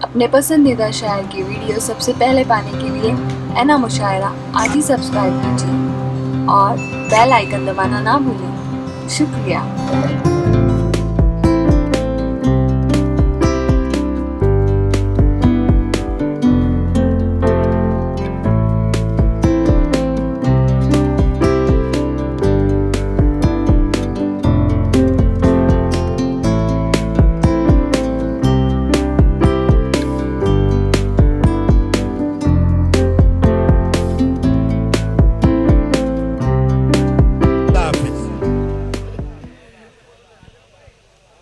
अपने पसंदीदा शायर की वीडियो सबसे पहले पाने के लिए एना मुशायरा आज ही सब्सक्राइब कीजिए और बेल आइकन दबाना ना भूलें। शुक्रिया।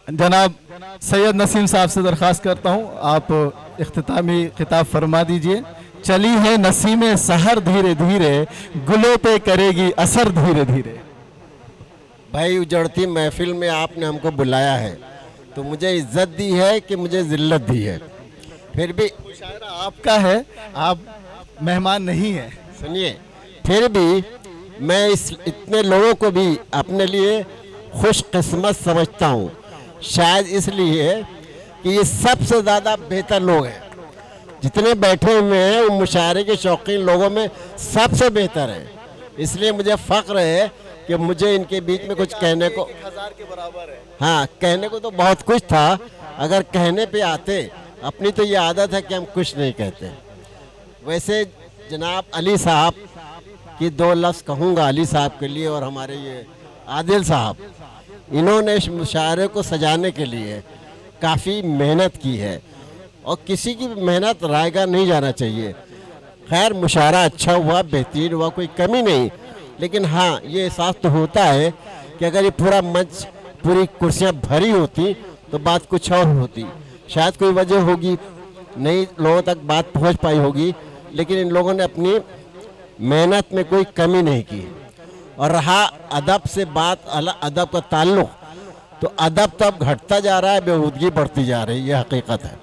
जनाब सैयद नसीम साहब से दरख्वास्त करता हूँ, आप इख्तितामी खिताब फरमा दीजिए। चली है नसीमे सहर धीरे धीरे, गुलों पे करेगी असर धीरे धीरे। भाई उजड़ती महफिल में आपने हमको बुलाया है तो मुझे इज्जत दी है कि मुझे जिल्लत दी है। फिर भी मुशायरा आपका है, आप मेहमान नहीं हैं। सुनिए, फिर भी मैं इतने लोगों को भी अपने लिए खुशकिस्मत समझता हूँ। शायद इसलिए कि ये सबसे ज़्यादा बेहतर लोग हैं, जितने बैठे हुए हैं उन मुशायरे के शौकीन लोगों में सबसे बेहतर है। इसलिए मुझे फ़ख्र है कि मुझे इनके बीच में कुछ कहने को 1000 के बराबर है। हाँ, कहने को तो बहुत कुछ था, अगर कहने पे आते। अपनी तो ये आदत है कि हम कुछ नहीं कहते। वैसे जनाब अली साहब की 2 लफ्ज़ कहूँगा अली साहब के लिए और हमारे ये आदिल साहब, इन्होंने इस मुशायरे को सजाने के लिए काफ़ी मेहनत की है और किसी की मेहनत रायगा नहीं जाना चाहिए। खैर मुशायरा अच्छा हुआ, बेहतरीन हुआ, कोई कमी नहीं। लेकिन हाँ, ये एहसास तो होता है कि अगर ये पूरा मंच, पूरी कुर्सियाँ भरी होती तो बात कुछ और होती। शायद कोई वजह होगी, नहीं लोगों तक बात पहुँच पाई होगी, लेकिन इन लोगों ने अपनी मेहनत में कोई कमी नहीं की। और रहा अदब से बात, अदब का ताल्लुक़, तो अदब तो अब घटता जा रहा है, बेहूदगी बढ़ती जा रही है, ये हकीकत है।